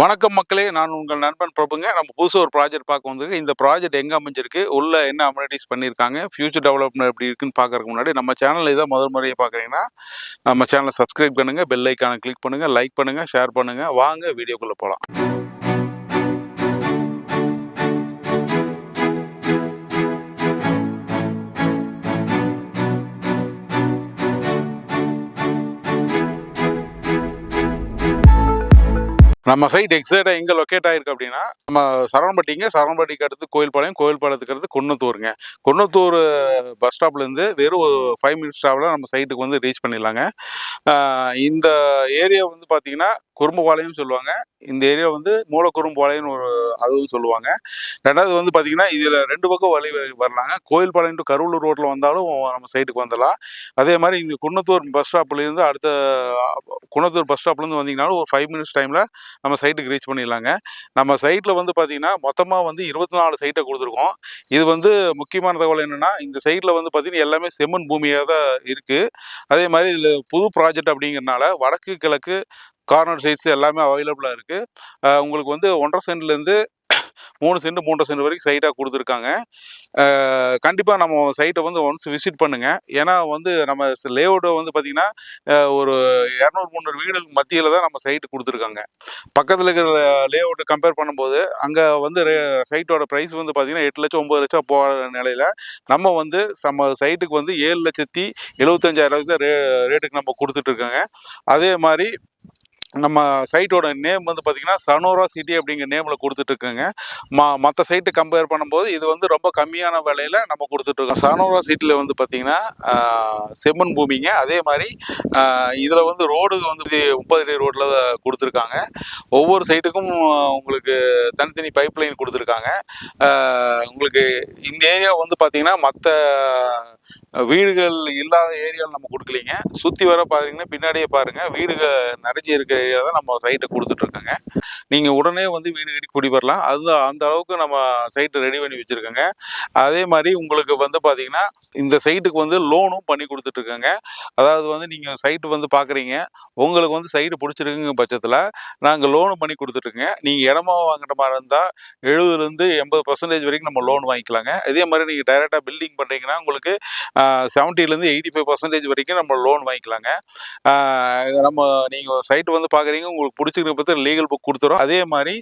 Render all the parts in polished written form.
வணக்கம் மக்களே, நான் உங்கள் நண்பன் பிரபுங்க. நம்ம புதுசா ஒரு ப்ராஜெக்ட் பார்க்க வந்திருக்கு. இந்த ப்ராஜெக்ட் எங்க அமைஞ்சிருக்கு, உள்ள என்ன அமெனிட்டீஸ் பண்ணியிருக்காங்க, ஃபியூச்சர் டெவலப்மெண்ட் எப்படி இருக்குன்னு பார்க்கறதுக்கு முன்னாடி நம்ம சேனல் இதான் முதல் முறையா பார்க்குறீங்கன்னா, நம்ம சேனலை சப்ஸ்கிரைப் பண்ணுங்க, பெல் ஐக்கானை கிளிக் பண்ணுங்க, லைக் பண்ணுங்க, ஷேர் பண்ணுங்க. வாங்க வீடியோக்குள்ள போலாம். நம்ம சைட் எக்ஸாக்டாக எங்கே லொக்கேட் ஆகிருக்கு அப்படின்னா, நம்ம சரவணம்பட்டிக்கு அடுத்து கோயில்பாளையத்துக்கு அடுத்து குன்னத்தூருங்க. குன்னத்தூர் பஸ் ஸ்டாப்லேருந்து வெறும் 5 மினிட்ஸ் ட்ராவலில் நம்ம சைட்டுக்கு வந்து ரீச் பண்ணிடலாங்க. இந்த ஏரியா வந்து பார்த்தீங்கன்னா குறும்புபாளையம்னு சொல்லுவாங்க. இந்த ஏரியா வந்து மூலக்குறும்புபாளையம்னு அதுவும் சொல்லுவாங்க. ரெண்டாவது வந்து பார்த்தீங்கன்னா, இதில் 2 பக்கம் வழி வரலாங்க. கோயில்பாளையம் டு கருவள்ளூர் ரோட்டில் வந்தாலும் நம்ம சைட்டுக்கு வந்துடலாம். அதே மாதிரி இந்த குன்னத்தூர் பஸ் ஸ்டாப்லேருந்து குன்னத்தூர் பஸ் ஸ்டாப்லேருந்து வந்தீங்கனாலும் ஒரு 5 மினிட்ஸ் டைமில் நம்ம சைட்டுக்கு ரீச் பண்ணிடலாங்க. நம்ம சைட்டில் வந்து பார்த்தீங்கன்னா மொத்தமாக வந்து 24 சைட்டை கொடுத்துருக்கோம். இது வந்து முக்கியமான தகவல் என்னென்னா, இந்த சைட்டில் வந்து பார்த்தீங்கன்னா எல்லாமே செம்மண் பூமியாக தான் இருக்குது. அதே மாதிரி இதில் புது ப்ராஜெக்ட் அப்படிங்கிறனால வடக்கு கிழக்கு கார்னர் சைட்ஸ் எல்லாமே அவைலபிளாக இருக்குது. உங்களுக்கு வந்து 1.5 சென்ட்லேருந்து 3 சென்ட் 3.5 சென்ட் வரைக்கும் சைட்டாக கொடுத்துருக்காங்க. கண்டிப்பாக நம்ம சைட்டை வந்து ஒன்ஸ் விசிட் பண்ணுங்கள். ஏன்னா வந்து நம்ம லேஅவுட்டை வந்து பார்த்திங்கன்னா ஒரு 200-300 வீடுகளுக்கு மத்தியில் தான் நம்ம சைட்டு கொடுத்துருக்காங்க. பக்கத்தில் இருக்கிற லேஅவுட்டை கம்பேர் பண்ணும்போது அங்கே வந்து சைட்டோட ப்ரைஸ் வந்து பார்த்திங்கன்னா 8 லட்சம் 9 லட்சம் போகிற நிலையில் நம்ம வந்து நம்ம சைட்டுக்கு வந்து 7,75,000 தான் ரேட்டுக்கு நம்ம கொடுத்துட்ருக்கோங்க. அதே மாதிரி நம்ம சைட்டோட நேம் வந்து பார்த்திங்கன்னா சனோரா சிட்டி அப்படிங்கிற நேமில் கொடுத்துட்ருக்குங்க. மற்ற சைட்டு கம்பேர் பண்ணும்போது இது வந்து ரொம்ப கம்மியான விலையில் நம்ம கொடுத்துட்ருக்கோம். சனோரா சிட்டியில் வந்து பார்த்திங்கன்னா செம்மண் பூமிங்க. அதே மாதிரி இதில் வந்து ரோடு வந்து 30 அடி ரோட்டில் கொடுத்துருக்காங்க. ஒவ்வொரு சைட்டுக்கும் உங்களுக்கு தனித்தனி பைப் லைன் கொடுத்துருக்காங்க. உங்களுக்கு இந்த ஏரியா வந்து பார்த்திங்கன்னா மற்ற வீடுகள் இல்லாத ஏரியாவில் நம்ம கொடுக்கலிங்க. சுற்றி வர பார்த்தீங்கன்னா பின்னாடியே பாருங்கள், வீடுகள் நிறைஞ்சி இருக்க ஏரியா தான் நம்ம சைட்டை கொடுத்துட்ருக்கோங்க. நீங்கள் உடனே வந்து வீடு கட்டி குடி வரலாம். அந்த அளவுக்கு நம்ம சைட்டு ரெடி பண்ணி வச்சுருக்கோங்க. அதே மாதிரி உங்களுக்கு வந்து பார்த்தீங்கன்னா இந்த சைட்டுக்கு வந்து லோனும் பண்ணி கொடுத்துட்ருக்கோங்க. அதாவது வந்து நீங்கள் சைட்டு வந்து பார்க்குறீங்க, உங்களுக்கு வந்து சைட்டு பிடிச்சிருக்குங்க பட்சத்தில் நாங்கள் லோனு பண்ணி கொடுத்துட்ருக்கோங்க. நீங்கள் இடமா வாங்குற மாதிரி இருந்தால் 70% 80% வரைக்கும் நம்ம லோன் வாங்கிக்கலாங்க. இதே மாதிரி நீங்கள் டைரெக்டாக பில்டிங் பண்ணுறீங்கன்னா உங்களுக்கு 70% 85% வரைக்கும் நம்ம லோன் வாங்கிக்கலாங்க. நம்ம நீங்கள் சைட்டு வந்து பார்க்குறீங்க, உங்களுக்கு பிடிச்சிருக்க பற்றி லீகல் புக் கொடுத்துரும். அதே மாதிரி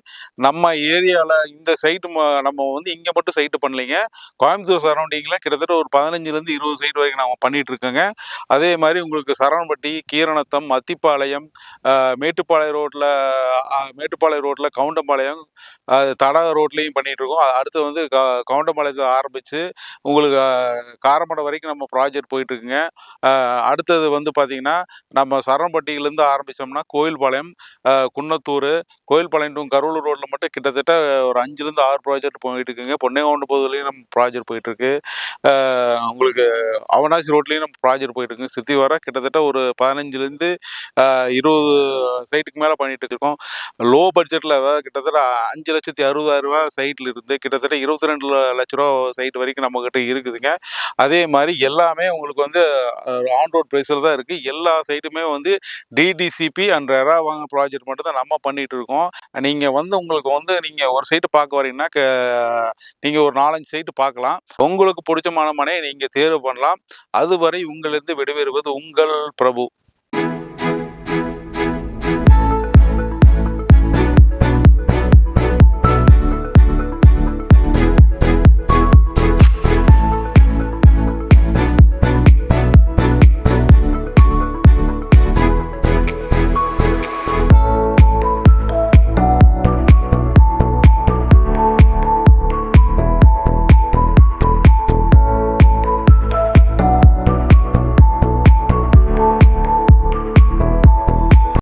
நம்ம ஏரியாவில் இந்த சைட்டு நம்ம வந்து இங்கே மட்டும் சைட்டு பண்ணலைங்க. கோயம்புத்தூர் சரௌண்டிங்கில் கிட்டத்தட்ட ஒரு 15 20 சைட் வரைக்கும் நம்ம பண்ணிகிட்ருக்கோங்க. அதே மாதிரி உங்களுக்கு சரவணம்பட்டி, கீரநத்தம், அத்திப்பாளையம், மேட்டுப்பாளையம் ரோட்டில் கவுண்டம்பாளையம், தடா ரோட்லேயும் பண்ணிகிட்ருக்கோம். அடுத்து வந்து கவுண்டம்பாளையத்தில் ஆரம்பித்து உங்களுக்கு காரமடை வரைக்கும் நம்ம ப்ராஜெக்ட் போயிட்டுருக்குங்க. அடுத்தது வந்து பார்த்திங்கன்னா நம்ம சரவணம்பட்டியிலேருந்து ஆரம்பித்தோம்னா கோயில்பாளையம், குன்னத்தூர், கோயில்பாளையம் டு கருவள்ளூர் ரோட்டில் மட்டும் கிட்டத்தட்ட ஒரு 5லேருந்து 6 ப்ராஜெக்ட் போயிட்டுருக்குங்க. பொன்னையங்கவுண்டன்புதூர்லேயும் நம்ம ப்ராஜெக்ட் போயிட்டுருக்கு. உங்களுக்கு அவனாசி ரோட்லேயும் நம்ம ப்ராஜெக்ட் போயிட்டுருக்குங்க. சுற்றி வர கிட்டத்தட்ட ஒரு 15லேருந்து 20 சைட்டுக்கு மேலே பண்ணிகிட்டு இருக்கோம். லோ பட்ஜெட்டில் அதாவது கிட்டத்தட்ட 5,60,000 சைட்டில் இருந்து கிட்டத்தட்ட 22 லட்ச ரூபா சைட் வரைக்கும் நம்மக்கிட்ட இருக்குதுங்க. அதே மாதிரி எல்லாமே உங்களுக்கு வந்து ஆன் ரோட் ப்ரைஸில் தான் இருக்குது. எல்லா சைட்டுமே வந்து டிடிசிபி அண்ட் ரெரா வாங்க ப்ராஜெக்ட் மட்டும் தான் நம்ம பண்ணிகிட்டு இருக்கோம். நீங்கள் வந்து உங்களுக்கு வந்து நீங்கள் ஒரு சைட்டு பார்க்க வரீங்கன்னா நீங்கள் ஒரு 4-5 சைட்டு பார்க்கலாம். உங்களுக்கு பிடிச்சமான மனையை நீங்கள் தேர்வு பண்ணலாம். அதுவரை உங்களிருந்து விடைபெறுவது உங்கள் பிரபு.